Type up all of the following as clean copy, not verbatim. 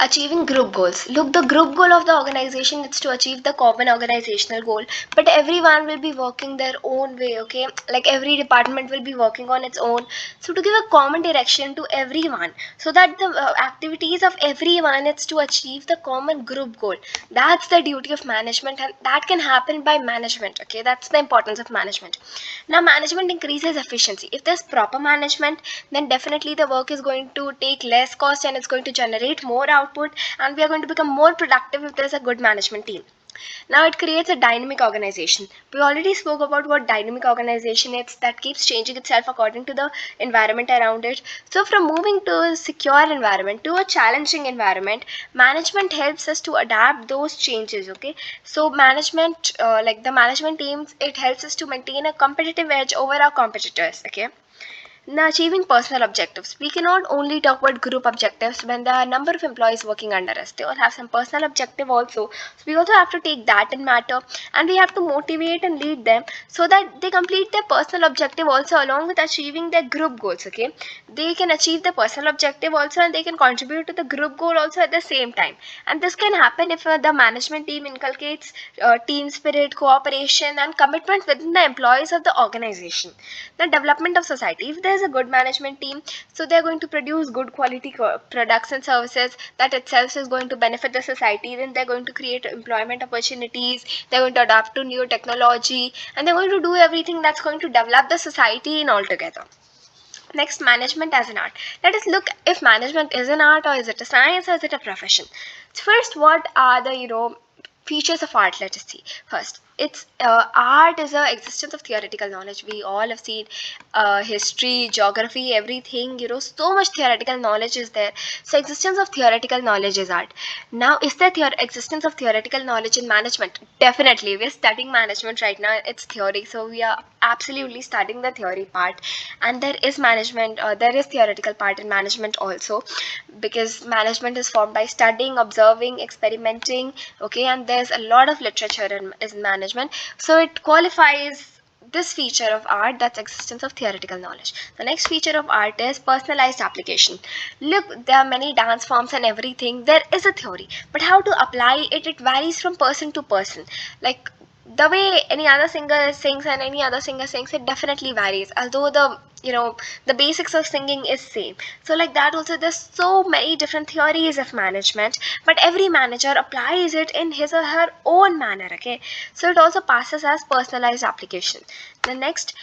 Achieving group goals. Look, the group goal of the organization is to achieve the common organizational goal, but everyone will be working their own way, okay? Like every department will be working on its own. So to give a common direction to everyone, so that the activities of everyone is to achieve the common group goal. That's the duty of management, and that can happen by management, okay? That's the importance of management. Now, management increases efficiency. If there's proper management, then definitely the work is going to take less cost and it's going to generate more output, and we are going to become more productive if there's a good management team. Now it creates a dynamic organization. We already spoke about what dynamic organization is, that keeps changing itself according to the environment around it. So from moving to a secure environment to a challenging environment, management helps us to adapt those changes, okay? So management, like the management teams, it helps us to maintain a competitive edge over our competitors, okay? Now, achieving personal objectives. We cannot only talk about group objectives when there are a number of employees working under us. They all have some personal objective also. So we also have to take that in matter, and we have to motivate and lead them so that they complete their personal objective also along with achieving their group goals. Okay, they can achieve the personal objective also, and they can contribute to the group goal also at the same time. And this can happen if the management team inculcates team spirit, cooperation, and commitment within the employees of the organization. The development of society. If there's a good management team, so they're going to produce good quality products and services that itself is going to benefit the society. Then they're going to create employment opportunities, they're going to adapt to new technology, and they're going to do everything that's going to develop the society in altogether. Next, management as an art. Let us look if management is an art, or is it a science, or is it a profession. First, what are the features of art? Let us see. First, it's art is a existence of theoretical knowledge. We all have seen history, geography, everything. So much theoretical knowledge is there. So existence of theoretical knowledge is art. Now, is there existence of theoretical knowledge in management? Definitely. We're studying management right now. It's theory, so we are absolutely studying the theory part, and there is management. There is theoretical part in management also, because management is formed by studying, observing, experimenting. Okay, and there's a lot of literature in management, so it qualifies this feature of art, that's existence of theoretical knowledge. The next feature of art is personalized application. Look, there are many dance forms and everything. There is a theory, but how to apply it, it varies from person to person. Like the way any other singer sings and any other singer sings, it definitely varies, although the basics of singing is same. So like that also, there's so many different theories of management, but every manager applies it in his or her own manner. Okay, so it also passes as personalized application. The next,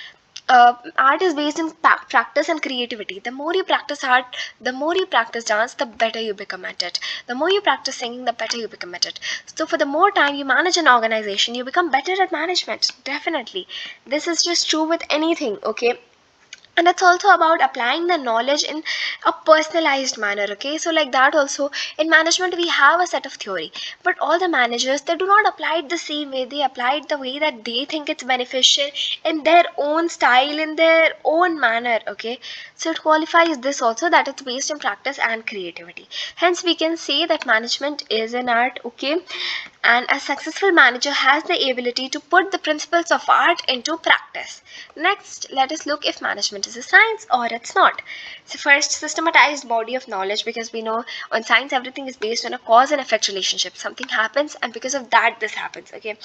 art is based in practice and creativity. The more you practice art, the more you practice dance, the better you become at it. The more you practice singing, the better you become at it. So for the more time you manage an organization, you become better at management. Definitely, this is just true with anything. Okay, and it's also about applying the knowledge in a personalized manner. Okay, so like that also, in management we have a set of theory, but all the managers, they do not apply it the same way. They apply it the way that they think it's beneficial, in their own style, in their own manner. Okay, so it qualifies this also, that it's based in practice and creativity. Hence we can say that management is an art. Okay, and a successful manager has the ability to put the principles of art into practice. Next, let us look if management is a science or it's not. So first, systematized body of knowledge, because we know on science everything is based on a cause and effect relationship. Something happens, and because of that this happens. Okay,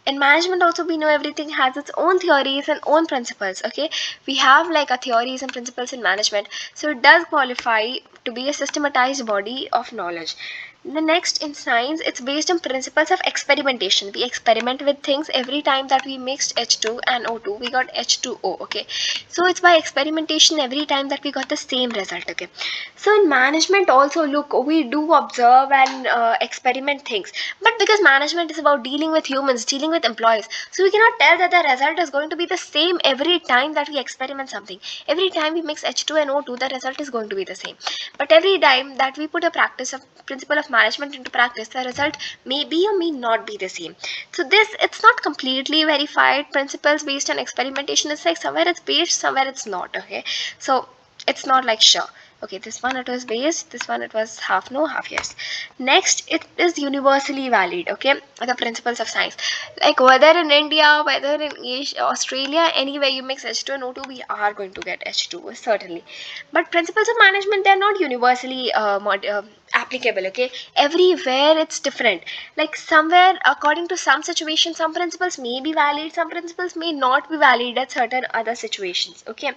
in management also we know everything has its own theories and own principles. Okay, we have like a theories and principles in management, so it does qualify to be a systematized body of knowledge. The next, in science, it's based on principles of experimentation. We experiment with things. Every time that we mixed H2 and O2, we got H2O. Okay, so it's by experimentation every time that we got the same result. Okay, so in management also, look, we do observe and experiment things, but because management is about dealing with humans, dealing with employees, so we cannot tell that the result is going to be the same every time that we experiment something. Every time we mix H2 and O2, the result is going to be the same, but every time that we put a practice of principle of management into practice, the result may be or may not be the same. So this, it's not completely verified. Principles based on experimentation is like somewhere it's based, somewhere it's not. Okay, so it's not like sure. Okay, this one it was based, this one it was half no, half yes. Next, it is universally valid. Okay, the principles of science, like whether in India, whether in Asia, Australia, anywhere you mix H2 and O2, we are going to get H2 certainly. But principles of management, they are not universally applicable. Okay, everywhere it's different. Like somewhere, according to some situations, some principles may be valid, some principles may not be valid at certain other situations. Okay,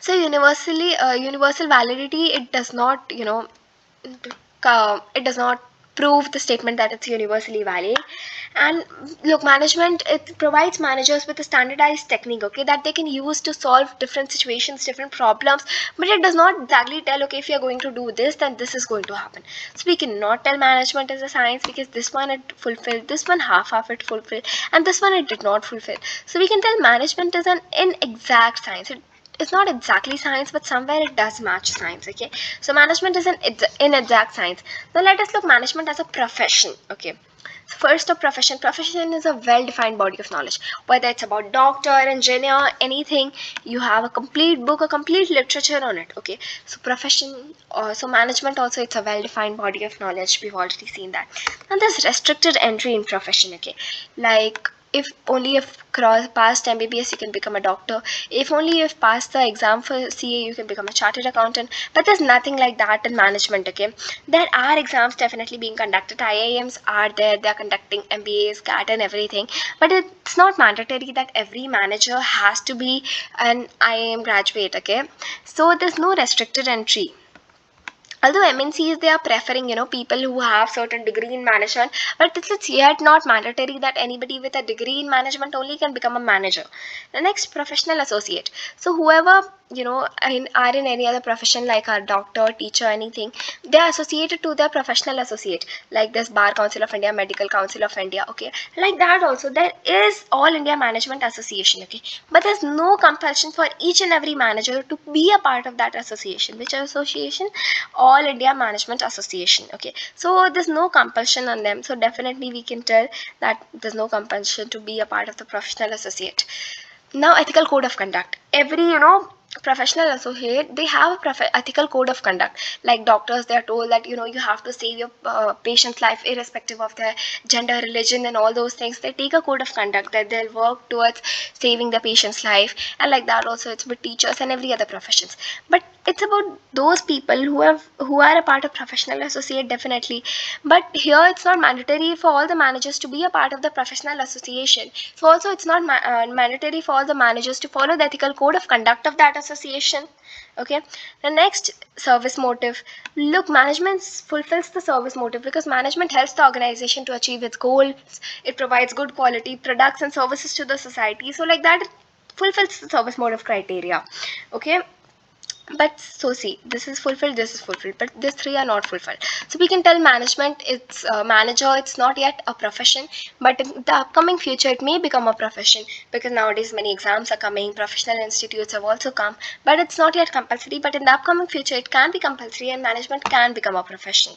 so universal validity, it does not, it does not prove the statement that it's universally valid. And look, management, it provides managers with a standardized technique, okay, that they can use to solve different situations, different problems. But it does not exactly tell, okay, if you're going to do this, then this is going to happen. So we cannot tell management is a science, because this one it fulfilled, this one half it fulfilled, and this one it did not fulfill. So we can tell management is an inexact science. It's not exactly science, but somewhere it does match science. Okay, so management is an inexact science. Now let us look management as a profession. Okay, so first, a profession is a well-defined body of knowledge. Whether it's about doctor, engineer, anything, you have a complete book, a complete literature on it. Okay, so profession, so management also, it's a well-defined body of knowledge. We've already seen that. And there's restricted entry in profession. Okay, like if only if passed MBBS you can become a doctor, if only if passed the exam for CA you can become a chartered accountant. But there's nothing like that in management. Okay, there are exams definitely being conducted, IIMs are there, they're conducting MBAs, CAT and everything, but it's not mandatory that every manager has to be an IIM graduate. Okay, so there's no restricted entry. Although MNCs, they are preferring, people who have certain degree in management, but it's yet not mandatory that anybody with a degree in management only can become a manager. The next, professional associate. So whoever, are in any other profession like a doctor, teacher, anything, they are associated to their professional associate, like this Bar Council of India, Medical Council of India. Okay, like that also there is All India Management Association. Okay, but there's no compulsion for each and every manager to be a part of that association. Which association? All India Management Association. Okay, so there's no compulsion on them, so definitely we can tell that there's no compulsion to be a part of the professional associate. Now, ethical code of conduct. Every, professional associate, they have a ethical code of conduct. Like doctors, they are told that, you have to save your patient's life irrespective of their gender, religion and all those things. They take a code of conduct that they'll work towards saving the patient's life. And like that also, it's with teachers and every other professions. But it's about those people who are a part of professional associate, definitely. But here it's not mandatory for all the managers to be a part of the professional association. So also it's not mandatory for all the managers to follow the ethical code of conduct of that association. Okay, the next, service motive. Look, management fulfills the service motive because management helps the organization to achieve its goals. It provides good quality products and services to the society, so like that it fulfills the service motive criteria. Okay, but so see, this is fulfilled, this is fulfilled, but these three are not fulfilled. So we can tell management, it's manager, it's not yet a profession, but in the upcoming future it may become a profession, because nowadays many exams are coming, professional institutes have also come, but it's not yet compulsory. But in the upcoming future it can be compulsory and management can become a profession.